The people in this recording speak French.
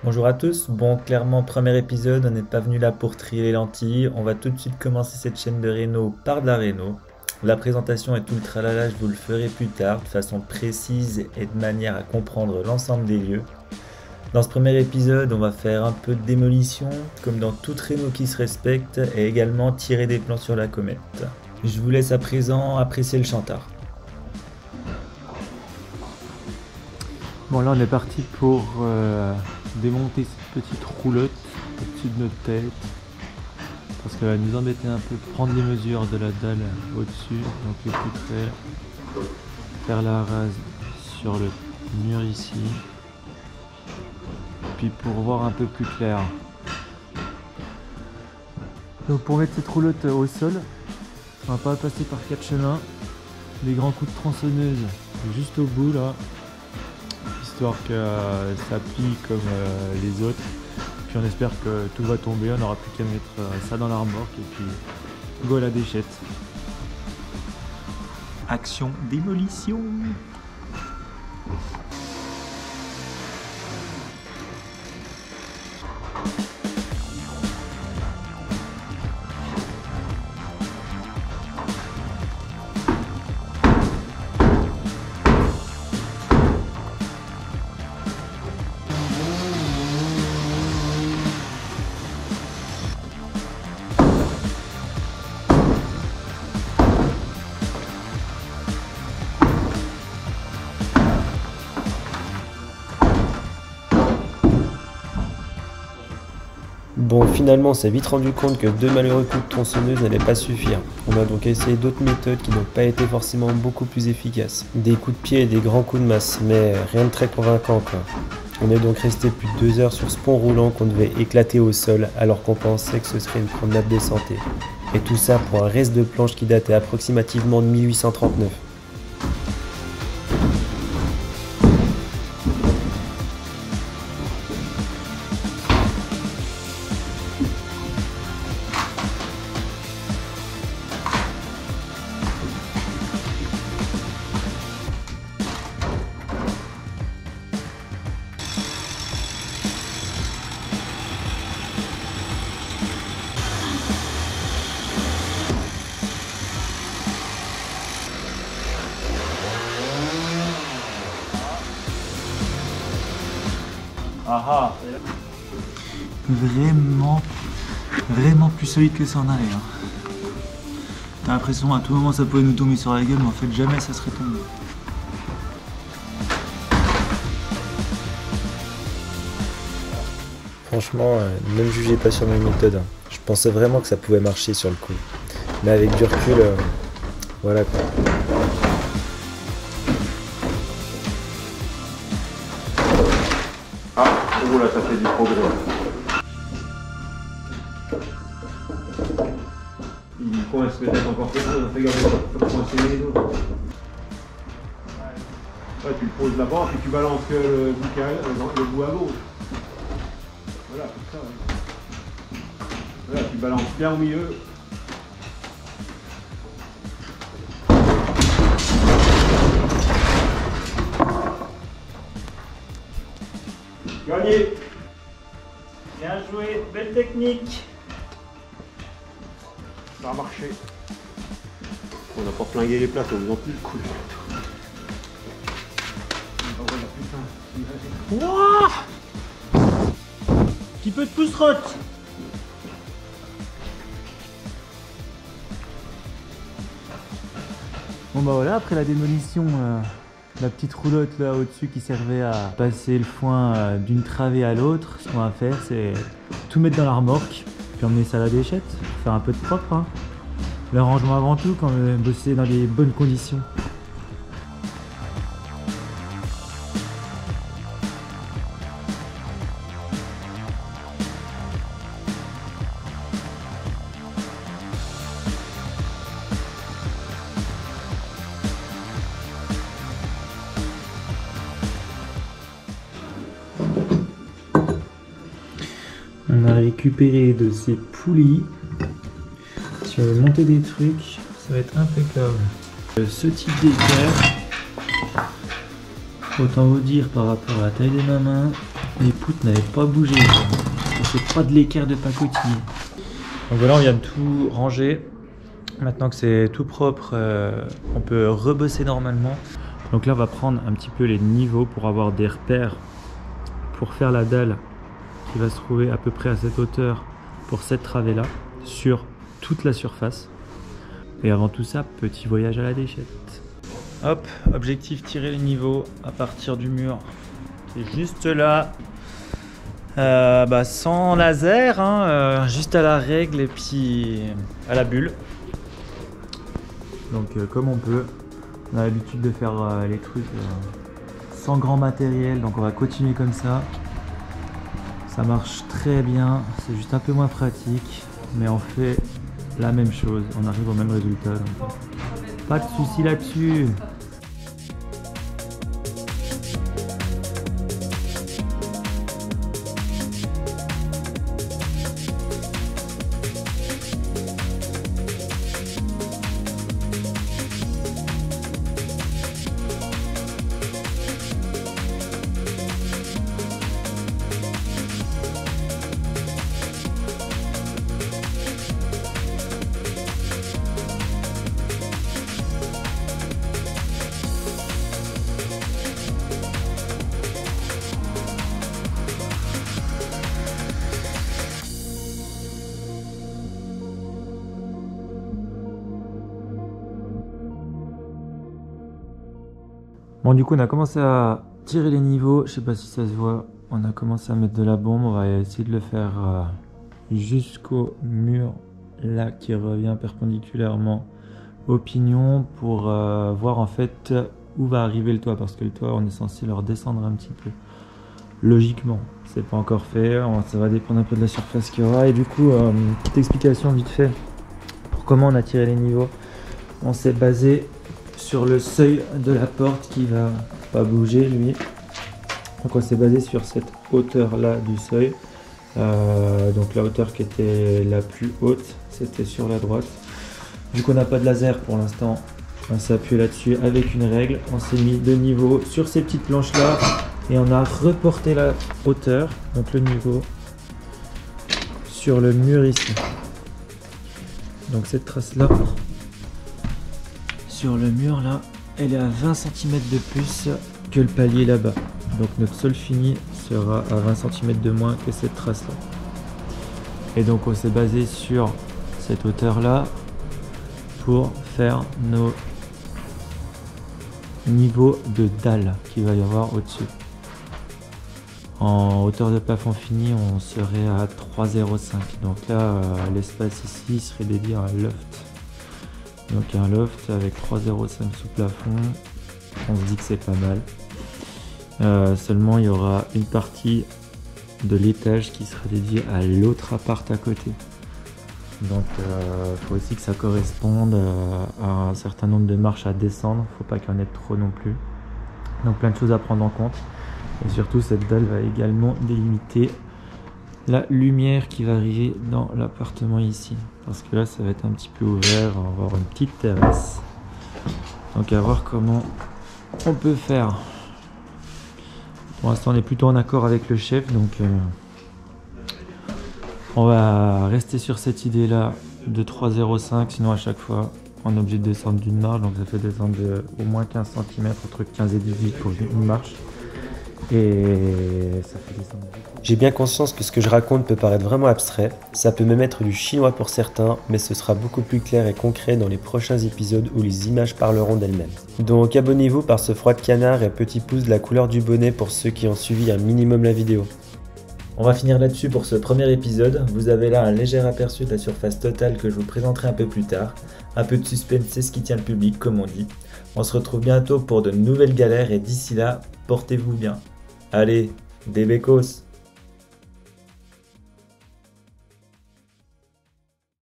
Bonjour à tous, bon clairement premier épisode, on n'est pas venu là pour trier les lentilles, on va tout de suite commencer cette chaîne de réno par de la réno. La présentation et tout le tralala je vous le ferai plus tard de façon précise et de manière à comprendre l'ensemble des lieux. Dans ce premier épisode on va faire un peu de démolition comme dans toute réno qui se respecte et également tirer des plans sur la comète. Je vous laisse à présent apprécier le chantard. Bon là on est parti pour démonter cette petite roulotte au-dessus de notre tête parce qu'elle va nous embêter un peu, prendre les mesures de la dalle au-dessus, donc les poutrelles, faire la rase sur le mur ici, puis pour voir un peu plus clair. Donc pour mettre cette roulotte au sol, on va pas passer par 4 chemins, des grands coups de tronçonneuse juste au bout là, histoire que ça plie comme les autres. Puis on espère que tout va tomber, on n'aura plus qu'à mettre ça dans la remorque et puis go à la déchette. Action démolition. Bon, finalement, on s'est vite rendu compte que 2 malheureux coups de tronçonneuse n'allaient pas suffire. On a donc essayé d'autres méthodes qui n'ont pas été forcément beaucoup plus efficaces. Des coups de pied et des grands coups de masse, mais rien de très convaincant quoi. On est donc resté plus de 2 heures sur ce pont roulant qu'on devait éclater au sol alors qu'on pensait que ce serait une promenade de santé. Et tout ça pour un reste de planche qui datait approximativement de 1839. Ah vraiment plus solide que ça en allait. Hein. T'as l'impression à tout moment ça pouvait nous tomber sur la gueule, mais en fait jamais ça serait tombé. Franchement, ne me jugez pas sur mes méthodes, hein. Je pensais vraiment que ça pouvait marcher sur le coup. Mais avec du recul, voilà quoi. Ah, oh là, ça fait du progrès. Il coince peut-être encore quelque chose, fais gaffe, il faut coincer les autres. Ouais, tu le poses là-bas, puis tu balances que le bout à gauche. Voilà, comme ça. Ouais. Voilà, tu balances bien au milieu. Gagné! Bien joué, belle technique. Ça a marché. On n'a pas flingué les plateaux, ils ont plus le coup. Petit peu de pousse-rotte. Bon bah voilà, après la démolition, la petite roulotte là au-dessus qui servait à passer le foin d'une travée à l'autre, ce qu'on va faire c'est tout mettre dans la remorque, puis emmener ça à la déchette, faire un peu de propre. Hein. Le rangement avant tout quand on veut bosser dans des bonnes conditions. On a récupéré de ces poulies. Si on veut monter des trucs, ça va être impeccable. Ce type d'équerre, autant vous dire par rapport à la taille de ma main, Les poutres n'avaient pas bougé. C'est pas de l'équerre de pacotille. Donc voilà, on vient de tout ranger. Maintenant que c'est tout propre, on peut rebosser normalement. Donc là, on va prendre un petit peu les niveaux pour avoir des repères pour faire la dalle qui va se trouver à peu près à cette hauteur pour cette travée là sur toute la surface. Et avant tout ça, petit voyage à la déchette. Hop, objectif tirer les niveaux à partir du mur qui est juste là. Sans laser, hein, juste à la règle et puis à la bulle. Donc comme on peut, on a l'habitude de faire les trucs sans grand matériel, donc on va continuer comme ça. Ça marche très bien, c'est juste un peu moins pratique, mais on fait la même chose, on arrive au même résultat. Donc, pas de souci là-dessus. Bon, du coup on a commencé à tirer les niveaux, je sais pas si ça se voit, on a commencé à mettre de la bombe, on va essayer de le faire jusqu'au mur là qui revient perpendiculairement au pignon pour voir en fait où va arriver le toit, parce que le toit on est censé le redescendre un petit peu. Logiquement, c'est pas encore fait, ça va dépendre un peu de la surface qu'il y aura. Et du coup, petite explication vite fait pour comment on a tiré les niveaux. On s'est basé sur le seuil de la porte qui va pas bouger lui. Donc on s'est basé sur cette hauteur là du seuil. Donc la hauteur qui était la plus haute, c'était sur la droite. Vu qu'on n'a pas de laser pour l'instant, on s'est appuyé là-dessus avec une règle. On s'est mis de niveau sur ces petites planches là et on a reporté la hauteur, donc le niveau, sur le mur ici. Donc cette trace là, sur le mur là, elle est à 20 cm de plus que le palier là-bas. Donc notre sol fini sera à 20 cm de moins que cette trace là. Et donc on s'est basé sur cette hauteur là pour faire nos niveaux de dalle qu'il va y avoir au-dessus. En hauteur de plafond fini, on serait à 3,05. Donc là, l'espace ici serait dédié à un loft. Donc un loft avec 3,05 sous plafond, on se dit que c'est pas mal. Seulement, il y aura une partie de l'étage qui sera dédiée à l'autre appart à côté. Donc il faut aussi que ça corresponde à un certain nombre de marches à descendre. Faut pas qu'il y en ait trop non plus. Donc plein de choses à prendre en compte. Et surtout, cette dalle va également délimiter la lumière qui va arriver dans l'appartement ici. Parce que là, ça va être un petit peu ouvert. On va avoir une petite terrasse. Donc à voir comment on peut faire. Pour l'instant, on est plutôt en accord avec le chef. Donc on va rester sur cette idée-là de 3,05. Sinon, à chaque fois, on est obligé de descendre d'une marche. Donc ça fait descendre de au moins 15 cm, entre 15 et 18 pour une marche. Et ça fait descendre. J'ai bien conscience que ce que je raconte peut paraître vraiment abstrait, ça peut même être du chinois pour certains, mais ce sera beaucoup plus clair et concret dans les prochains épisodes où les images parleront d'elles-mêmes. Donc abonnez-vous par ce froid de canard et petit pouce de la couleur du bonnet pour ceux qui ont suivi un minimum la vidéo. On va finir là-dessus pour ce premier épisode. Vous avez là un léger aperçu de la surface totale que je vous présenterai un peu plus tard. Un peu de suspense, c'est ce qui tient le public, comme on dit. On se retrouve bientôt pour de nouvelles galères et d'ici là, portez-vous bien. Allez, des bécos!